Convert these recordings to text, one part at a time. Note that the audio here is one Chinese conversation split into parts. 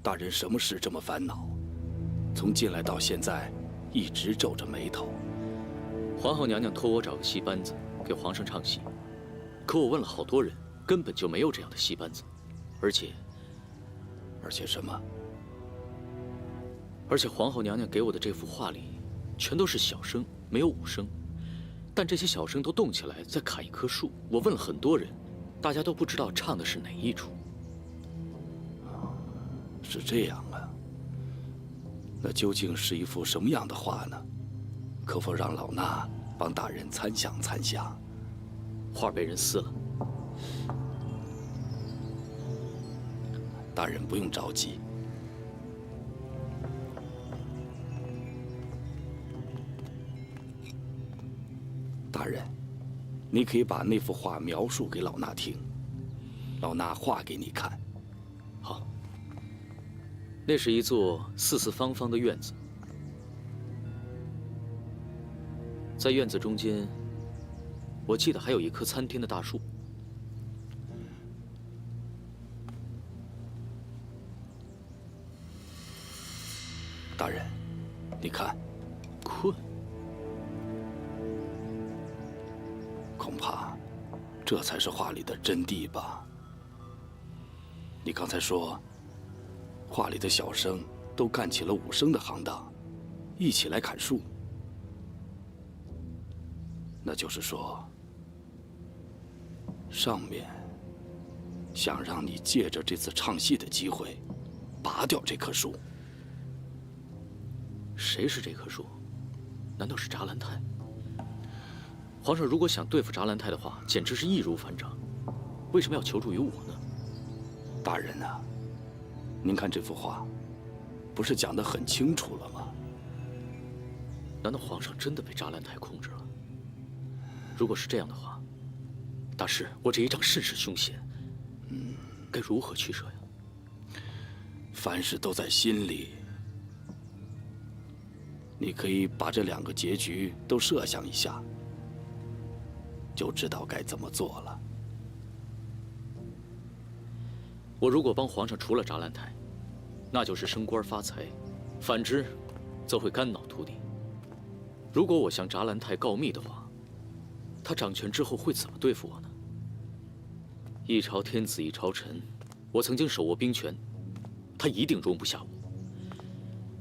大人什么事这么烦恼？从进来到现在，一直皱着眉头。皇后娘娘托我找个戏班子给皇上唱戏，可我问了好多人，根本就没有这样的戏班子，而且什么？而且皇后娘娘给我的这幅画里，全都是小生，没有武生。但这些小生都动起来在砍一棵树。我问了很多人，大家都不知道唱的是哪一出。是这样啊。那究竟是一幅什么样的画呢？可否让老衲帮大人参详参详？画被人撕了。大人不用着急。大人，你可以把那幅画描述给老衲听，老衲画给你看。好。那是一座四四方方的院子，在院子中间，我记得还有一棵参天的大树。大人，你看，困。恐怕这才是画里的真谛吧？你刚才说，画里的小生都干起了武生的行当，一起来砍树。那就是说，上面想让你借着这次唱戏的机会，拔掉这棵树。谁是这棵树？难道是扎兰泰？皇上如果想对付扎兰泰的话，简直是易如反掌。为什么要求助于我呢？大人啊，您看这幅画，不是讲得很清楚了吗？难道皇上真的被扎兰泰控制了？如果是这样的话，大师，我这一仗甚是凶险，该如何取舍呀？凡事都在心里。你可以把这两个结局都设想一下，就知道该怎么做了。我如果帮皇上除了扎兰泰，那就是升官发财；反之，则会肝脑涂地。如果我向扎兰泰告密的话，他掌权之后会怎么对付我呢？一朝天子一朝臣，我曾经手握兵权，他一定容不下我。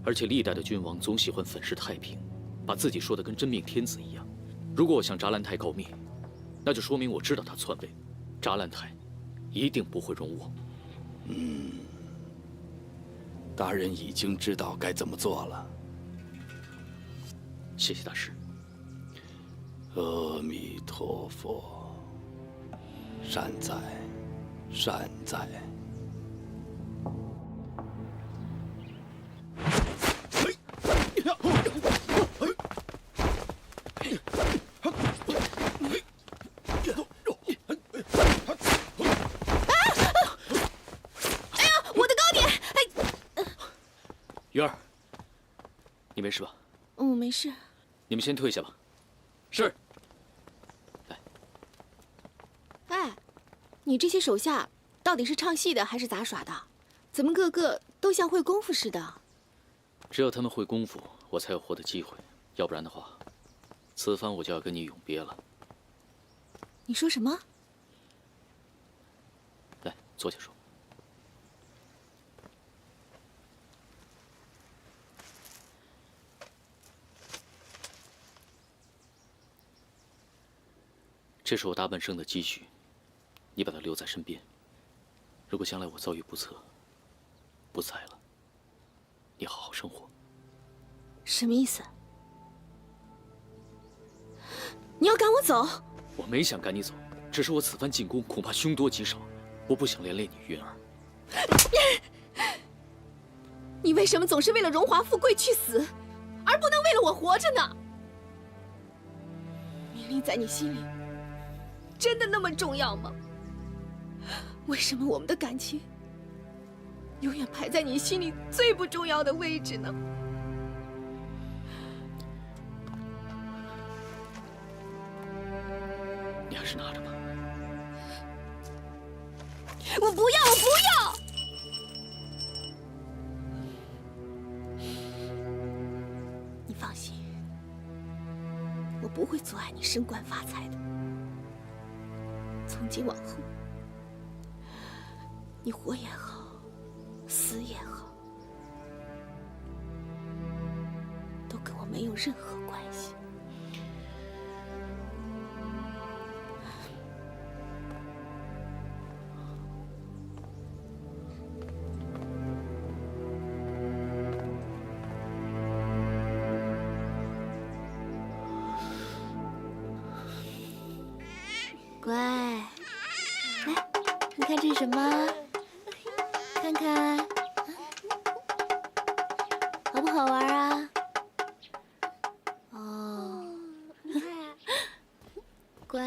而且历代的君王总喜欢粉饰太平，把自己说的跟真命天子一样。如果我向扎兰泰告密，那就说明我知道他篡位，扎兰泰一定不会容我。大人已经知道该怎么做了。谢谢大师。阿弥陀佛，善哉，善哉。鱼儿，你没事吧？我没事。你们先退下吧。是。哎，你这些手下到底是唱戏的还是杂耍的？怎么个个都像会功夫似的？只有他们会功夫，我才有活的机会。要不然的话，此番我就要跟你永别了。你说什么？来，坐下说。这是我大半生的积蓄，你把它留在身边。如果将来我遭遇不测，不在了，你好好生活。什么意思？你要赶我走？我没想赶你走，只是我此番进宫恐怕凶多吉少，我不想连累你云儿。你为什么总是为了荣华富贵去死，而不能为了我活着呢？命令在你心里真的那么重要吗？为什么我们的感情永远排在你心里最不重要的位置呢？你还是拿着吧。我不要，我不要！阻碍你升官发财的。从今往后，你活也好，死也好，都跟我没有任何关系。乖，来，你看这是什么？看看，好不好玩啊？哦，乖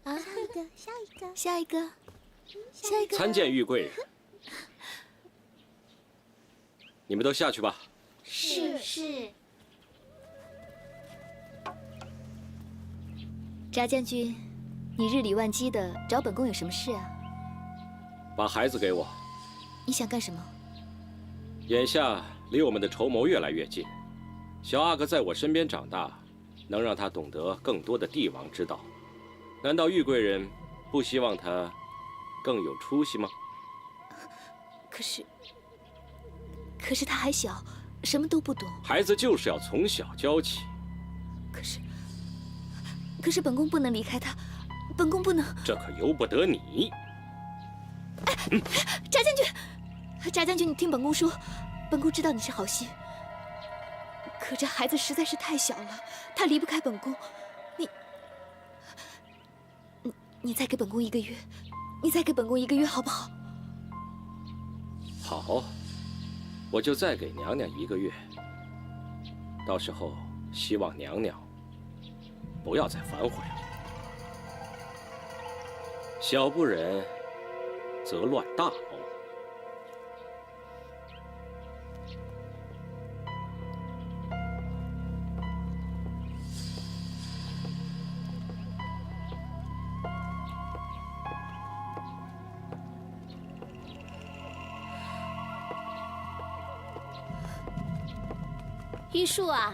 啊，下一个，下一个，下一个。参见玉贵人，你们都下去吧。是。查将军，你日理万机的找本宫有什么事啊？把孩子给我。你想干什么？眼下离我们的筹谋越来越近，小阿哥在我身边长大，能让他懂得更多的帝王之道。难道玉贵人不希望他更有出息吗？可是他还小，什么都不懂。孩子就是要从小教起。可是本宫不能离开他，本宫不能。这可由不得你。查将军，查将军，你听本宫说，本宫知道你是好心，可这孩子实在是太小了，他离不开本宫。你再给本宫1个月，你再给本宫1个月好不好？好，我就再给娘娘1个月。到时候希望娘娘不要再反悔了。小不忍则乱大谋。玉树啊，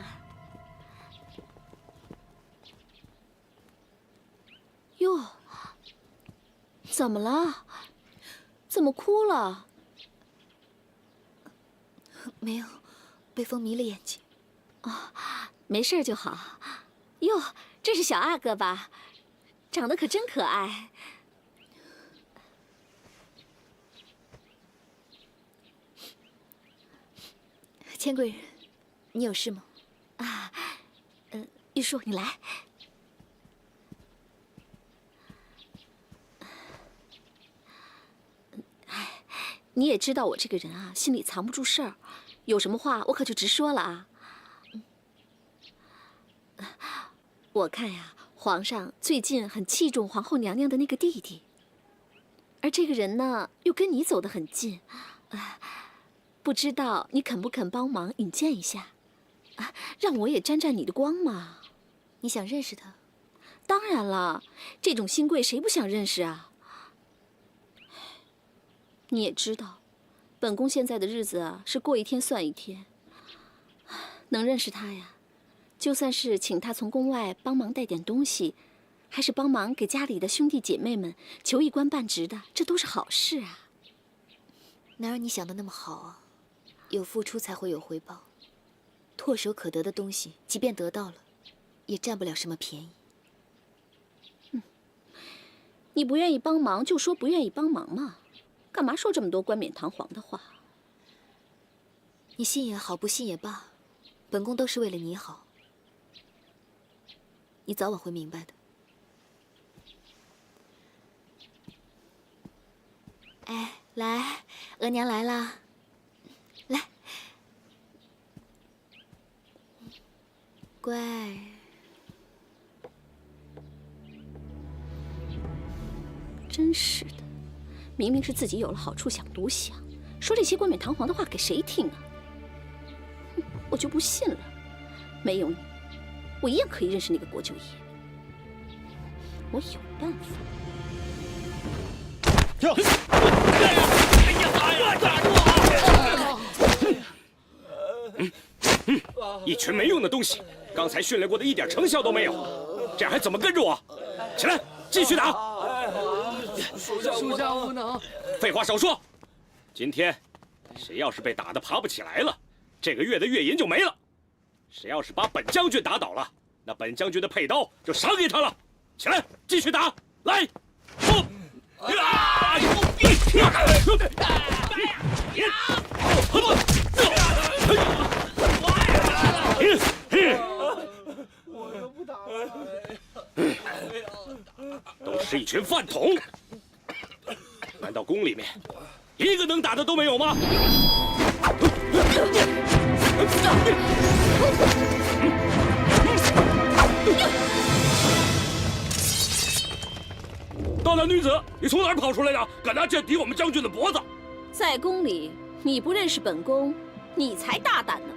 哟，怎么了？怎么哭了？没有，被风迷了眼睛。哦，没事就好。哟，这是小阿哥吧？长得可真可爱。千贵人，你有事吗？啊，玉树，你来。你也知道我这个人啊，心里藏不住事儿，有什么话我可就直说了啊。我看呀，皇上最近很器重皇后娘娘的那个弟弟，而这个人呢，又跟你走得很近，不知道你肯不肯帮忙引荐一下，让我也沾沾你的光嘛。你想认识他？当然了，这种新贵谁不想认识啊？你也知道，本宫现在的日子啊，是过一天算一天。能认识他呀，就算是请他从宫外帮忙带点东西，还是帮忙给家里的兄弟姐妹们求一官半职的，这都是好事啊。哪有你想的那么好啊？有付出才会有回报，唾手可得的东西，即便得到了，也占不了什么便宜。你不愿意帮忙就说不愿意帮忙嘛。干嘛说这么多冠冕堂皇的话？你信也好，不信也罢，本宫都是为了你好。你早晚会明白的。哎，来，额娘来啦，来，乖。真是的。明明是自己有了好处想独享，说这些冠冕堂皇的话给谁听啊？我就不信了，没有你，我一样可以认识那个国舅爷。我有办法。一群没用的东西，刚才训练过的一点成效都没有。这样还怎么跟着我？起来，继续打！属下无能。废话少说，今天谁要是被打得爬不起来了，这个月的月银就没了。谁要是把本将军打倒了，那本将军的佩刀就赏给他了。起来，继续打！来，冲！都是一群饭桶！难道宫里面一个能打的都没有吗？大胆女子，你从哪儿跑出来的？敢拿剑抵我们将军的脖子？在宫里，你不认识本宫，你才大胆呢！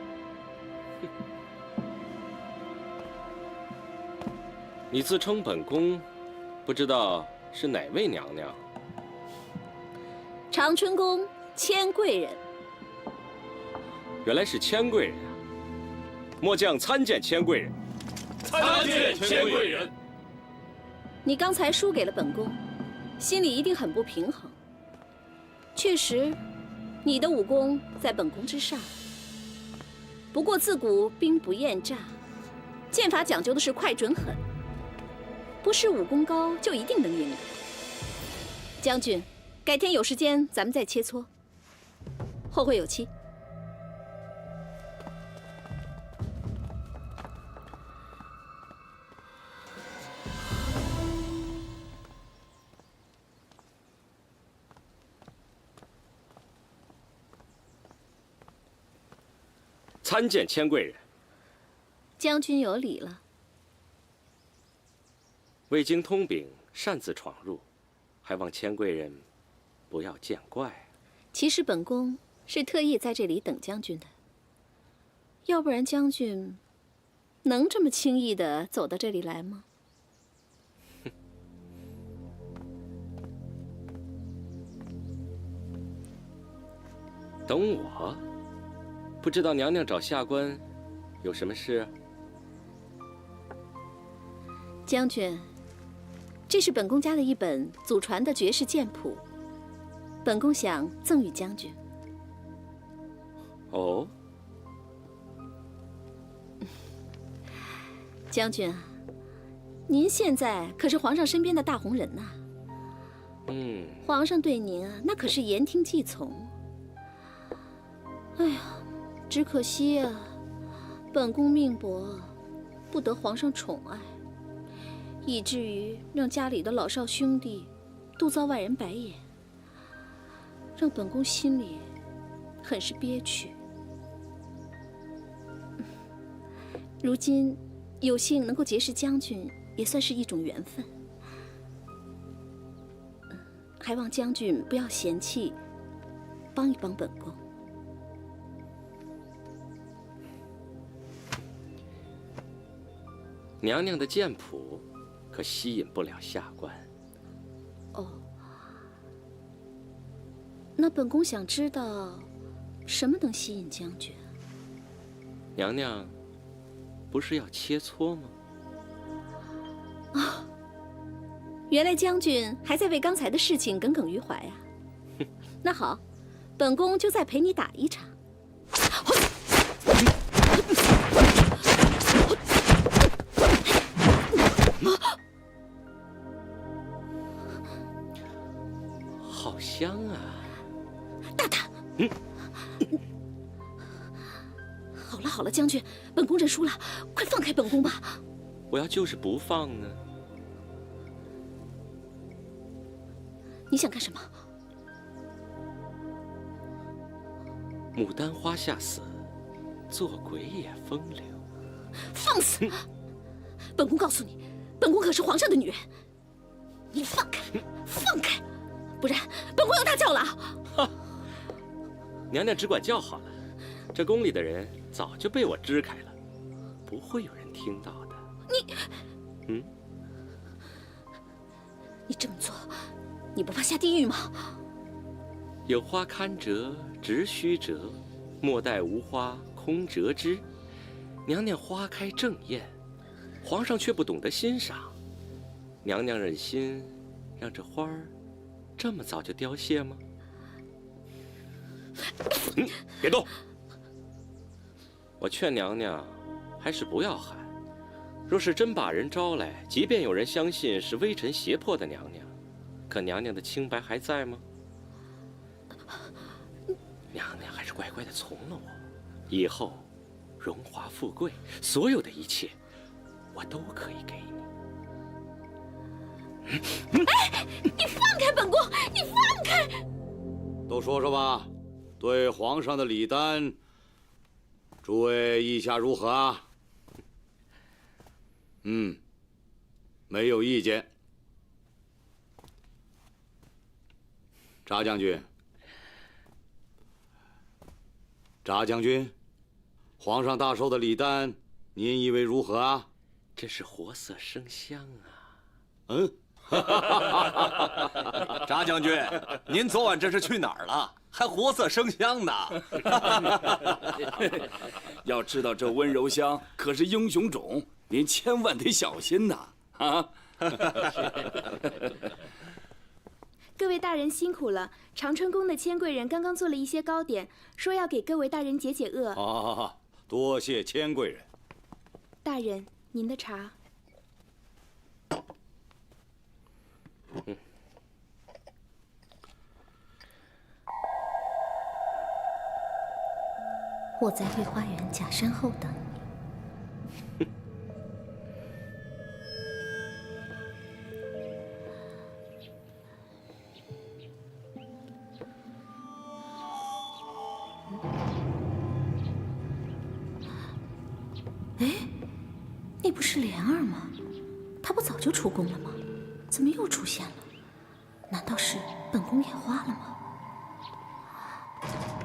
你自称本宫，不知道是哪位娘娘？长春宫千贵人。原来是千贵人啊！末将参见千贵人。参见千贵人。你刚才输给了本宫，心里一定很不平衡。确实，你的武功在本宫之上。不过自古兵不厌诈，剑法讲究的是快准狠，不是武功高就一定能赢。将军，改天有时间咱们再切磋。后会有期。参见千贵人。将军有礼了。未经通禀，擅自闯入，还望千贵人不要见怪。其实本宫是特意在这里等将军的，要不然将军能这么轻易地走到这里来吗？等我？不知道娘娘找下官有什么事？将军，这是本宫家的一本祖传的绝世剑谱，本宫想赠与将军。哦，将军啊，您现在可是皇上身边的大红人呐。皇上对您啊，那可是言听计从。哎呀，只可惜啊，本宫命薄，不得皇上宠爱，以至于让家里的老少兄弟都遭外人白眼，让本宫心里很是憋屈。如今有幸能够结识将军，也算是一种缘分。还望将军不要嫌弃，帮一帮本宫。娘娘的剑谱可吸引不了下官。哦，那本宫想知道，什么能吸引将军？娘娘不是要切磋吗？啊，原来将军还在为刚才的事情耿耿于怀啊。那好，本宫就再陪你打一场。好香啊！大胆！好了好了，将军，本宫认输了，快放开本宫吧。我要就是不放呢？你想干什么？牡丹花下死，做鬼也风流。放肆！本宫告诉你，本宫可是皇上的女人，你放开，放开，不然本宫要大叫了。哈，娘娘只管叫好了，这宫里的人早就被我支开了，不会有人听到的。你这么做，你不怕下地狱吗？有花堪折直须折，莫待无花空折枝。娘娘花开正艳，皇上却不懂得欣赏。娘娘忍心让这花儿这么早就凋谢吗？别动！我劝娘娘还是不要喊。若是真把人招来，即便有人相信是微臣胁迫的娘娘，可娘娘的清白还在吗？娘娘还是乖乖的从了我，以后荣华富贵，所有的一切，我都可以给你。哎，你放开本宫！你放开！都说说吧，对皇上的礼单，诸位意下如何啊？没有意见。查将军，皇上大寿的礼单，您以为如何啊？真是活色生香啊！查将军，您昨晚这是去哪儿了？还活色生香呢？要知道这温柔乡可是英雄种，您千万得小心呐！啊！各位大人辛苦了。长春宫的千贵人刚刚做了一些糕点，说要给各位大人解解饿。好，多谢千贵人。大人，您的茶。我在御花园假山后等你。哎，那不是莲儿吗？她不早就出宫了吗？怎么又出现了？难道是本宫眼花了吗？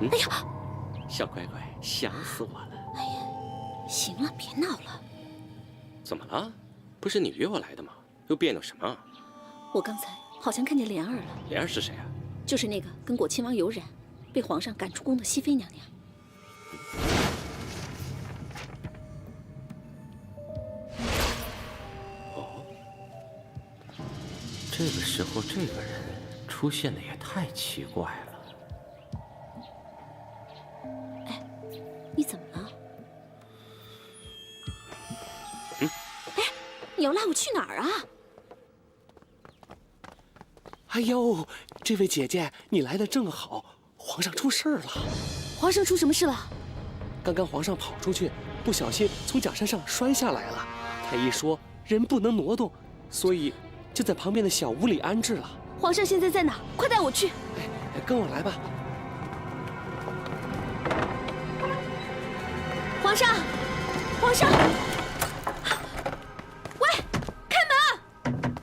哎呀！小乖乖，想死我了！哎呀，行了，别闹了。怎么了？不是你约我来的吗？又别扭什么？我刚才好像看见莲儿了。莲儿是谁啊？就是那个跟果亲王有染，被皇上赶出宫的熹妃娘娘。哦，这个时候这个人出现的也太奇怪了。你怎么了？哎，你要拉我去哪儿啊？哎呦，这位姐姐，你来的正好，皇上出事儿了。皇上出什么事了？刚刚皇上跑出去，不小心从假山上摔下来了。太医说人不能挪动，所以就在旁边的小屋里安置了。皇上现在在哪？快带我去！哎，跟我来吧。皇上，皇上，喂，开门！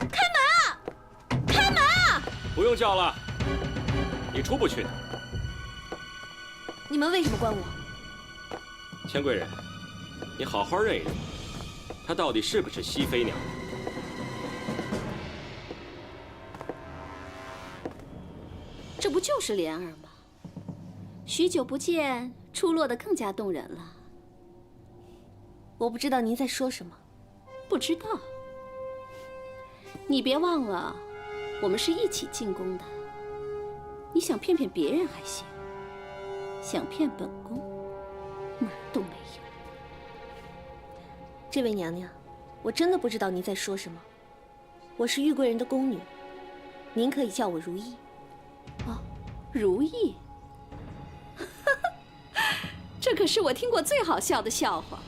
开门啊！开门啊！不用叫了，你出不去的。你们为什么关我？千贵人，你好好认一认，她到底是不是熹妃娘娘？这不就是莲儿吗？许久不见，出落得更加动人了。我不知道您在说什么。不知道？你别忘了，我们是一起进宫的。你想骗骗别人还行，想骗本宫，门儿都没有。这位娘娘，我真的不知道您在说什么。我是玉贵人的宫女，您可以叫我如意。哦，如意。这可是我听过最好笑的笑话。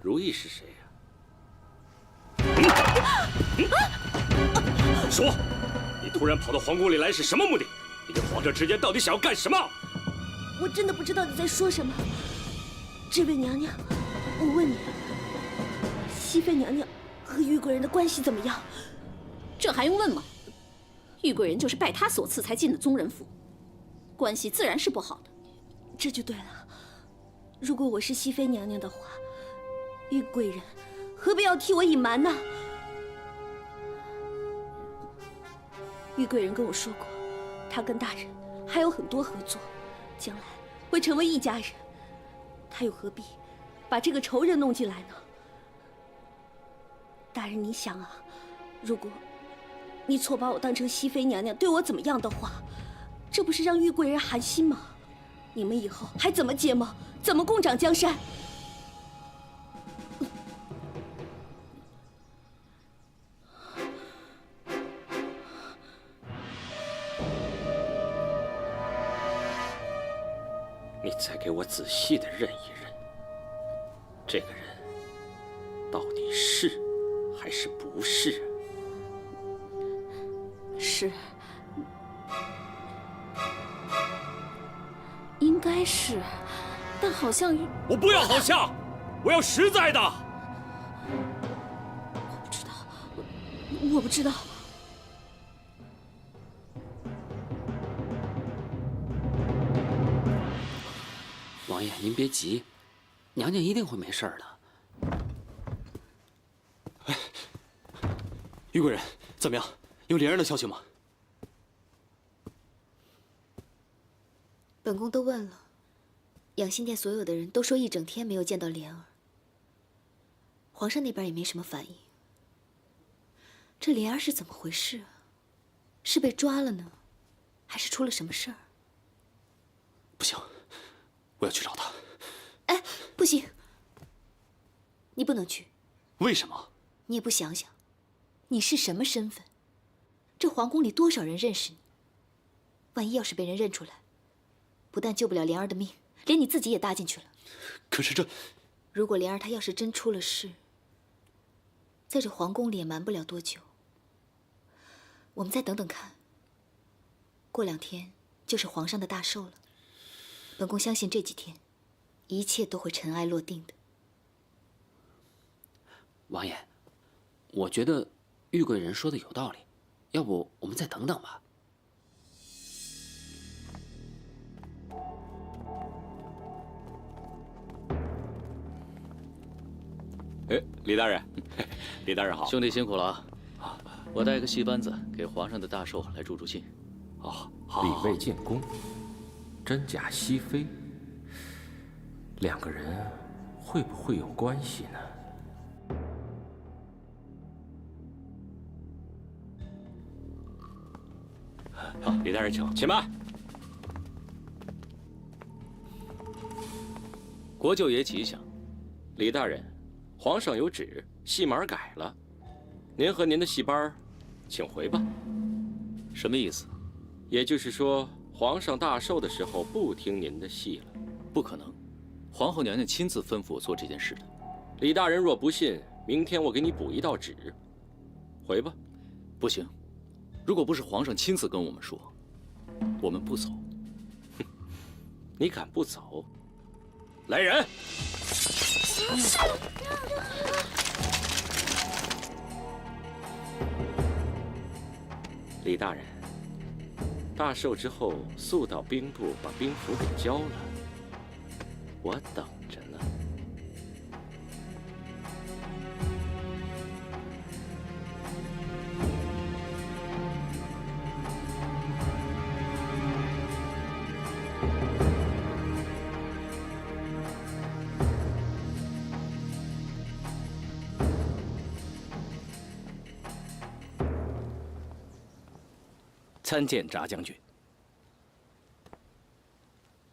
如意是谁呀？说，你突然跑到皇宫里来是什么目的？你跟皇上之间到底想要干什么？我真的不知道你在说什么。这位娘娘，我问你，熹妃娘娘和玉贵人的关系怎么样？这还用问吗？玉贵人就是拜他所赐才进的宗人府，关系自然是不好的。这就对了。如果我是熹妃娘娘的话，玉贵人何必要替我隐瞒呢？玉贵人跟我说过，她跟大人还有很多合作，将来会成为一家人。她他又何必把这个仇人弄进来呢？大人，你想啊，如果你错把我当成熹妃娘娘，对我怎么样的话，这不是让玉贵人寒心吗？你们以后还怎么结盟，怎么共掌江山？你再给我仔细的认一认，这个人到底是还是不是？是，应该是，但好像我不要好像，我要实在的。我不知道。王爷，您别急，娘娘一定会没事的。玉贵人，怎么样？有莲儿的消息吗？本宫都问了，养心殿所有的人都说一整天没有见到莲儿，皇上那边也没什么反应。这莲儿是怎么回事啊？是被抓了呢，还是出了什么事儿？不行，我要去找她。哎，不行，你不能去。为什么？你也不想想，你是什么身份？这皇宫里多少人认识你？万一要是被人认出来，不但救不了莲儿的命，连你自己也搭进去了。可是这……如果莲儿她要是真出了事，在这皇宫里也瞒不了多久。我们再等等看，过2天就是皇上的大寿了。本宫相信这几天，一切都会尘埃落定的。王爷，我觉得玉贵人说的有道理，要不我们再等等吧。哎，李大人，李大人好。兄弟辛苦了啊！我带个戏班子给皇上的大寿来助助兴。哦，好。李卫建功，真假熹妃，两个人会不会有关系呢？好，李大人请，且慢。国舅爷吉祥。李大人，皇上有旨，戏码改了，您和您的戏班，请回吧。什么意思？也就是说，皇上大寿的时候不听您的戏了。不可能，皇后娘娘亲自吩咐我做这件事的。李大人若不信，明天我给你补一道旨。回吧。不行，如果不是皇上亲自跟我们说，我们不走。哼，你敢不走？来人！李大人，大寿之后速到兵部把兵符给交了，我等着呢。参见札将军。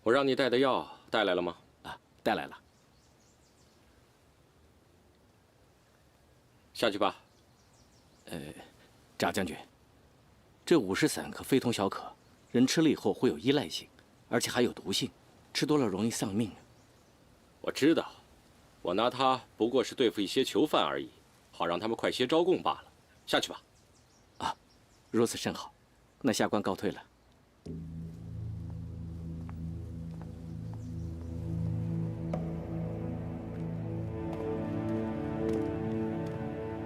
我让你带的药带来了吗？啊，带来了。下去吧。札将军，这50散可非同小可，人吃了以后会有依赖性，而且还有毒性，吃多了容易丧命。我知道，我拿它不过是对付一些囚犯而已，好让他们快些招供罢了。下去吧。啊，如此甚好。那下官告退了。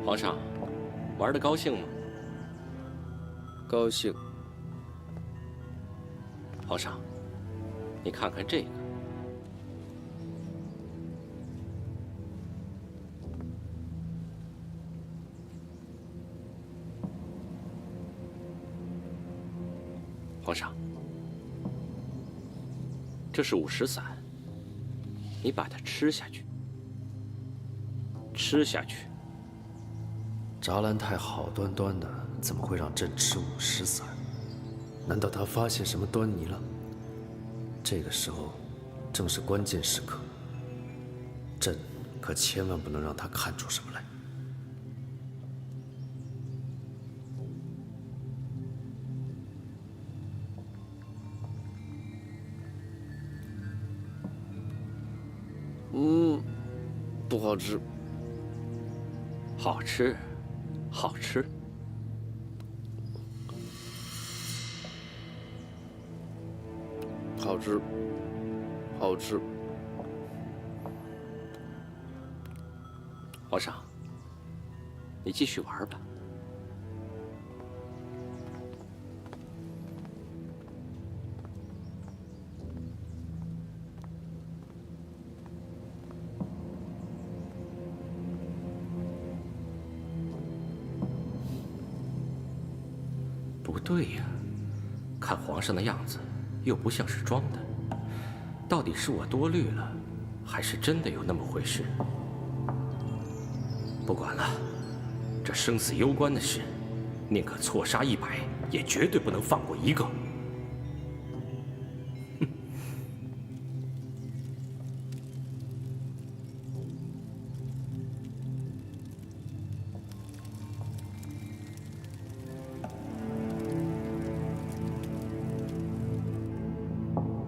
皇上，玩得高兴吗？高兴。皇上，你看看这个。皇上，这是50散，你把它吃下去，吃下去。扎兰泰好端端的，怎么会让朕吃午时散？难道他发现什么端倪了？这个时候，正是关键时刻，朕可千万不能让他看出什么来。不好吃。好吃，好吃。好吃，好吃。皇上，你继续玩吧。不对呀，看皇上的样子，又不像是装的。到底是我多虑了，还是真的有那么回事？不管了，这生死攸关的事，宁可错杀100，也绝对不能放过一个。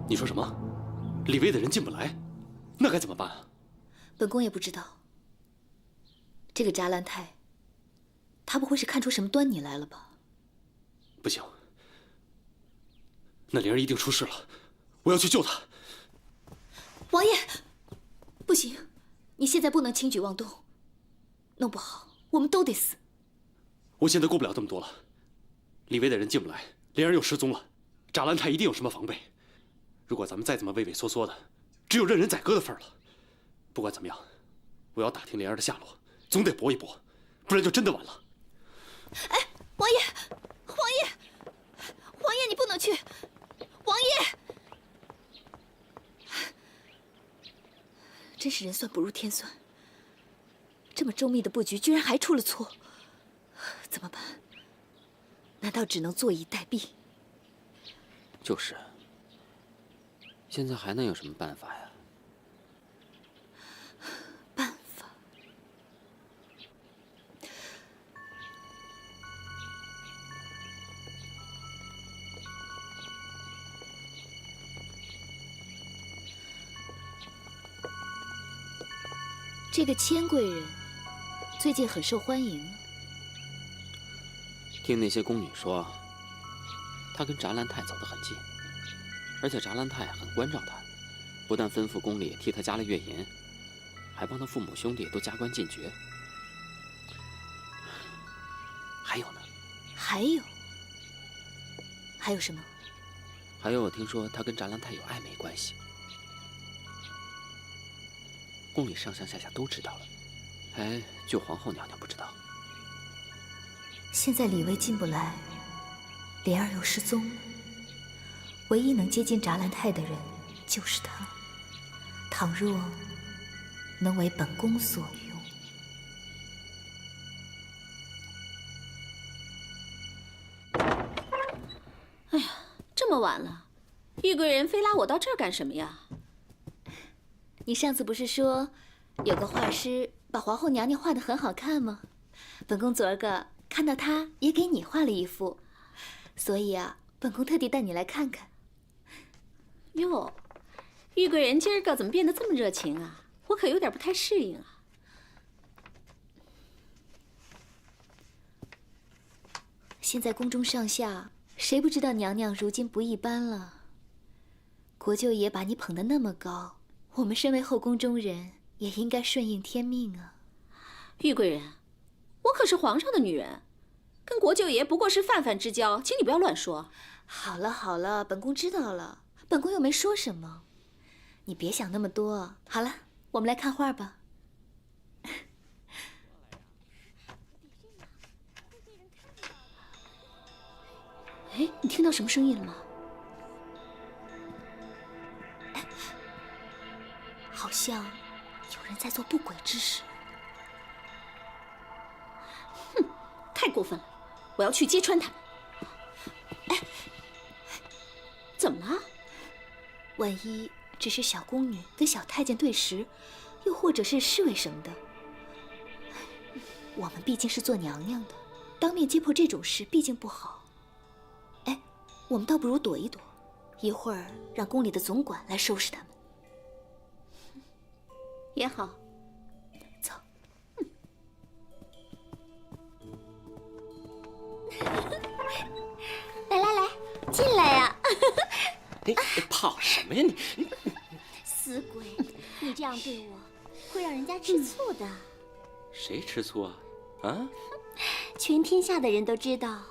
你说什么？李卫的人进不来，那该怎么办啊？本宫也不知道。这个扎兰泰，他不会是看出什么端倪来了吧？不行，那灵儿一定出事了，我要去救她。王爷，不行，你现在不能轻举妄动，弄不好我们都得死。我现在顾不了这么多了，李卫的人进不来，灵儿又失踪了，扎兰泰一定有什么防备。如果咱们再这么畏畏缩缩的，只有任人宰割的份儿了。不管怎么样，我要打听灵儿的下落，总得搏一搏，不然就真的完了。哎，王爷，王爷，王爷，你不能去！王爷，真是人算不如天算，这么周密的布局居然还出了错，怎么办？难道只能坐以待毙？就是。现在还能有什么办法呀？办法？这个千贵人最近很受欢迎。听那些宫女说，她跟扎兰泰走得很近。而且扎兰泰很关照他，不但吩咐宫里替他加了月银，还帮他父母兄弟都加官进爵。还有呢？还有什么？还有，我听说他跟扎兰泰有暧昧关系，宫里上上下下都知道了，还就皇后娘娘不知道。现在李卫进不来，莲儿又失踪了。唯一能接近扎兰泰的人就是他。倘若能为本宫所用，哎呀，这么晚了，玉贵人非拉我到这儿干什么呀？你上次不是说有个画师把皇后娘娘画得很好看吗？本宫昨儿个看到他也给你画了一幅，所以啊，本宫特地带你来看看。哟，玉贵人今儿个怎么变得这么热情啊？我可有点不太适应啊。现在宫中上下谁不知道娘娘如今不一般了？国舅爷把你捧得那么高，我们身为后宫中人也应该顺应天命啊。玉贵人，我可是皇上的女人，跟国舅爷不过是泛泛之交，请你不要乱说。好了好了，本宫知道了。本宫又没说什么，你别想那么多。好了，我们来看画吧。哎，你听到什么声音了吗？好像像有人在做不轨之事。哼，太过分了！我要去揭穿他们。哎，怎么了？万一只是小宫女跟小太监对食，又或者是侍卫什么的，我们毕竟是做娘娘的，当面揭破这种事毕竟不好。哎，我们倒不如躲一躲，一会儿让宫里的总管来收拾他们。也好。走。来来来，进来呀！你跑什么呀你？死鬼，你这样对我，会让人家吃醋的。谁吃醋啊？啊？全天下的人都知道，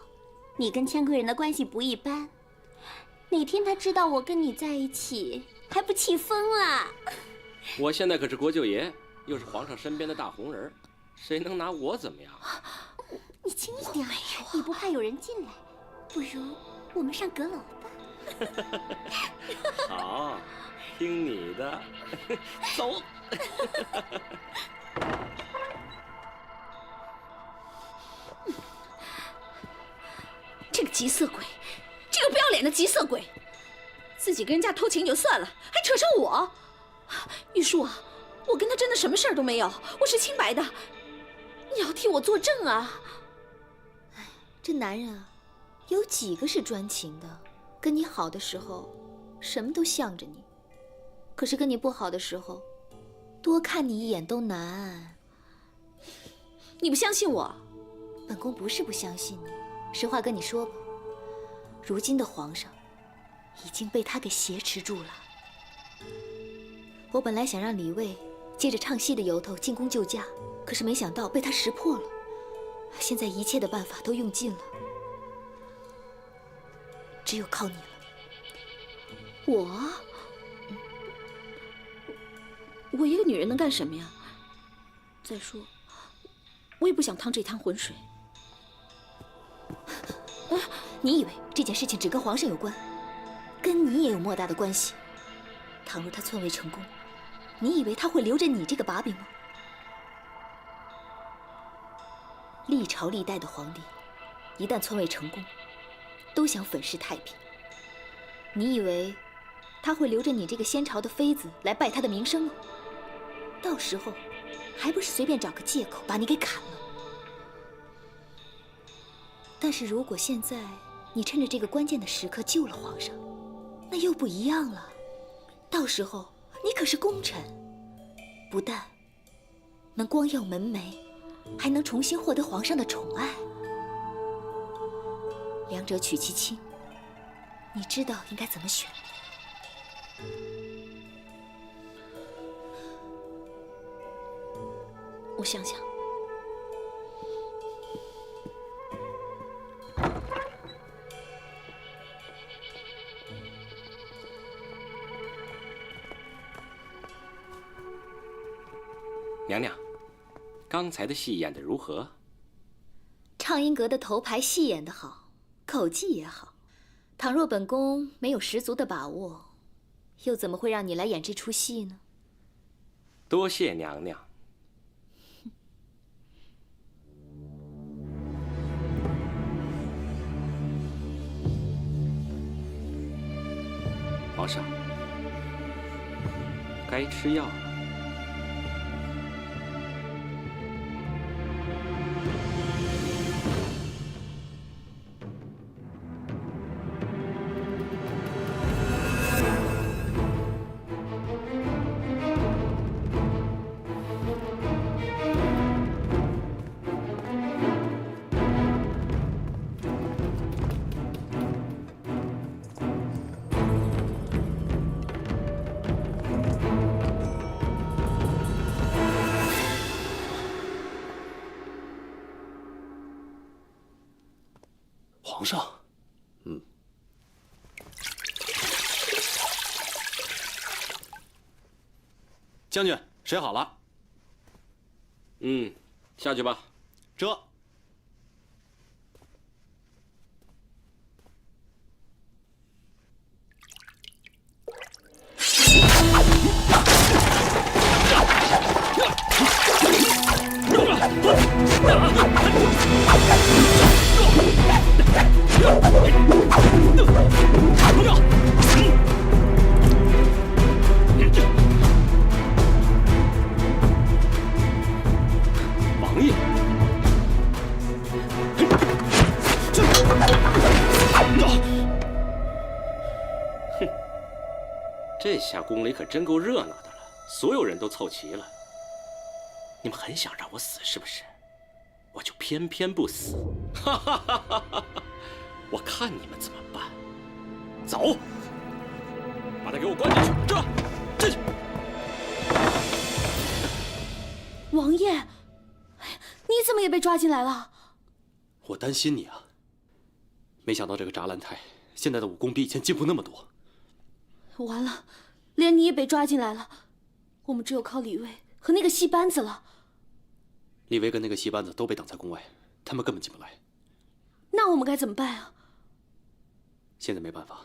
你跟千贵人的关系不一般。哪天他知道我跟你在一起，还不气疯了？我现在可是国舅爷，又是皇上身边的大红人，谁能拿我怎么样？你轻一点，你不怕有人进来？不如我们上阁楼吧。好，听你的，走。这个急色鬼，这个不要脸的急色鬼，自己跟人家偷情就算了，还扯上我。玉树啊，我跟他真的什么事儿都没有，我是清白的，你要替我作证啊！哎，这男人啊，有几个是专情的？跟你好的时候，什么都向着你；可是跟你不好的时候，多看你一眼都难。你不相信我？本宫不是不相信你，实话跟你说吧，如今的皇上已经被他给挟持住了。我本来想让李卫借着唱戏的由头进宫救驾，可是没想到被他识破了。现在一切的办法都用尽了，只有靠你了。我一个女人能干什么呀？再说，我也不想趟这滩浑水。你以为这件事情只跟皇上有关？跟你也有莫大的关系。倘若他篡位成功，你以为他会留着你这个把柄吗？历朝历代的皇帝，一旦篡位成功，都想粉饰太平。你以为他会留着你这个先朝的妃子来败他的名声吗？到时候还不是随便找个借口把你给砍了？但是如果现在你趁着这个关键的时刻救了皇上，那又不一样了。到时候你可是功臣，不但能光耀门楣，还能重新获得皇上的宠爱。两者取其轻，你知道应该怎么选。我想想。娘娘，刚才的戏演得如何？畅音阁的头牌戏演得好，口技也好。倘若本宫没有十足的把握，又怎么会让你来演这出戏呢？多谢娘娘。皇上，该吃药了。皇上，将军，水好了。下去吧。这。这下宫里可真够热闹的了，所有人都凑齐了。你们很想让我死是不是？我就偏偏不死，哈哈哈哈哈！我看你们怎么办。走，把他给我关进去，这去。王爷，你怎么也被抓进来了？我担心你啊。没想到这个扎兰泰现在的武功比以前进步那么多。完了，连你也被抓进来了，我们只有靠李卫和那个戏班子了。李维跟那个戏班子都被挡在宫外，他们根本进不来。那我们该怎么办啊？现在没办法，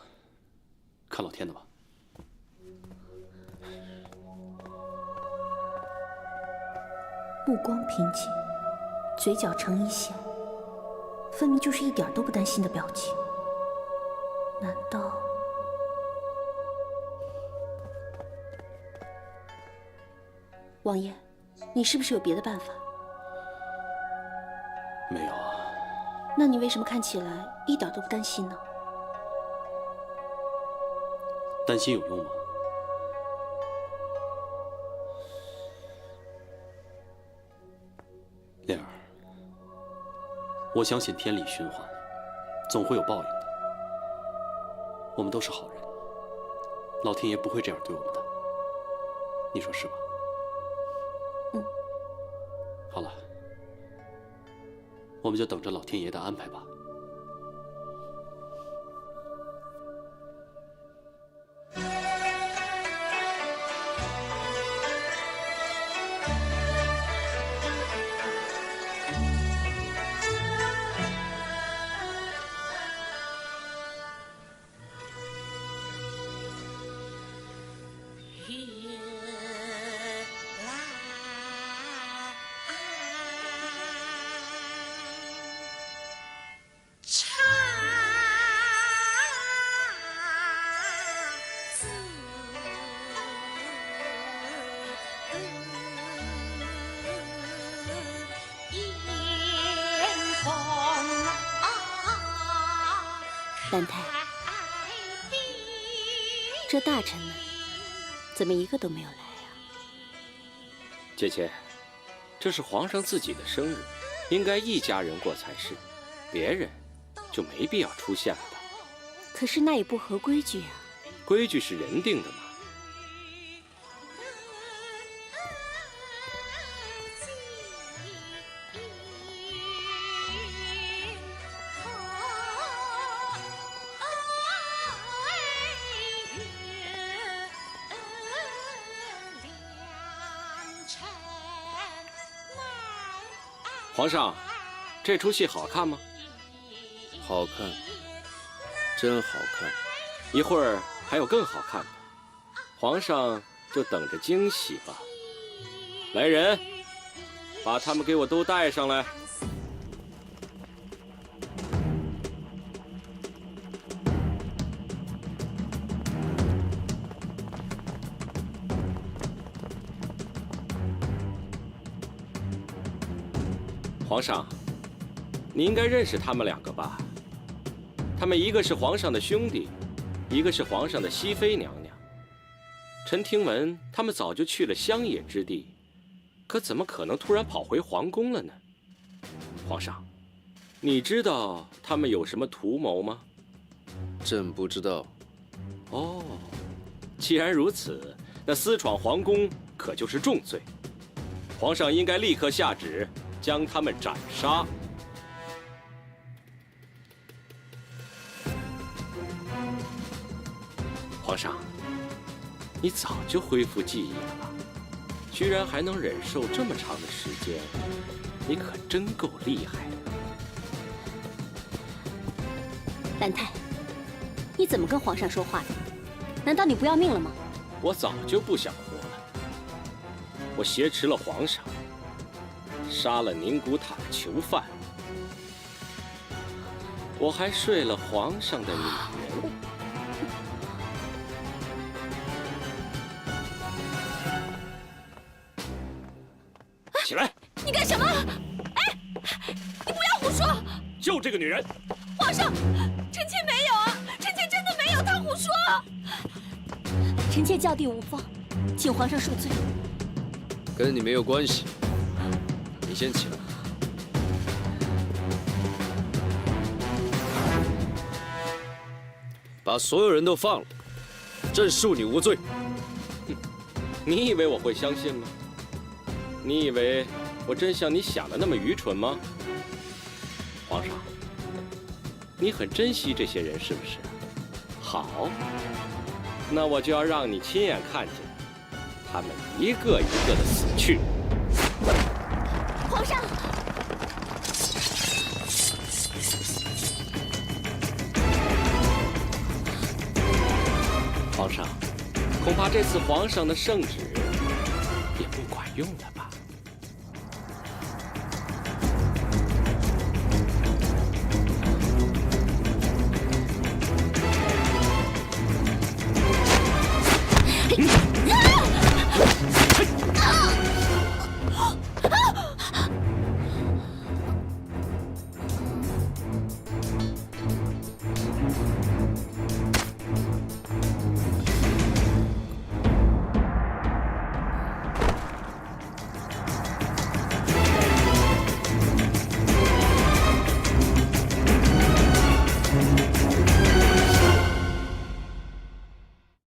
看老天的吧。目光平静，嘴角呈一线，分明就是一点都不担心的表情。难道……王爷，你是不是有别的办法？没有啊。那你为什么看起来一点都不担心呢？担心有用吗？莲儿，我相信天理循环，总会有报应的。我们都是好人，老天爷不会这样对我们的，你说是吧？嗯。好了，我们就等着老天爷的安排吧。兰太，这大臣们怎么一个都没有来啊？姐姐，这是皇上自己的生日，应该一家人过才是，别人就没必要出现了吧？可是那也不合规矩啊。规矩是人定的嘛。皇上，这出戏好看吗？好看，真好看。一会儿还有更好看的，皇上就等着惊喜吧。来人，把他们给我都带上来。皇上，你应该认识他们两个吧？他们一个是皇上的兄弟，一个是皇上的熹妃娘娘。臣听闻他们早就去了乡野之地，可怎么可能突然跑回皇宫了呢？皇上，你知道他们有什么图谋吗？朕不知道。哦，既然如此，那私闯皇宫可就是重罪。皇上应该立刻下旨将他们斩杀。皇上，你早就恢复记忆了吧？居然还能忍受这么长的时间，你可真够厉害的。兰太，你怎么跟皇上说话的？难道你不要命了吗？我早就不想活了。我挟持了皇上，杀了宁古塔的囚犯，我还睡了皇上的女人。起来！你干什么？哎，你不要胡说！就这个女人！皇上，臣妾没有啊，臣妾真的没有，他胡说。臣妾教弟无方，请皇上恕罪。跟你没有关系，你先起来。把所有人都放了，朕恕你无罪。你以为我会相信吗？你以为我真像你想的那么愚蠢吗？皇上，你很珍惜这些人是不是？好，那我就要让你亲眼看见他们一个一个的死去。皇上，皇上，恐怕这次皇上的圣旨也不管用了。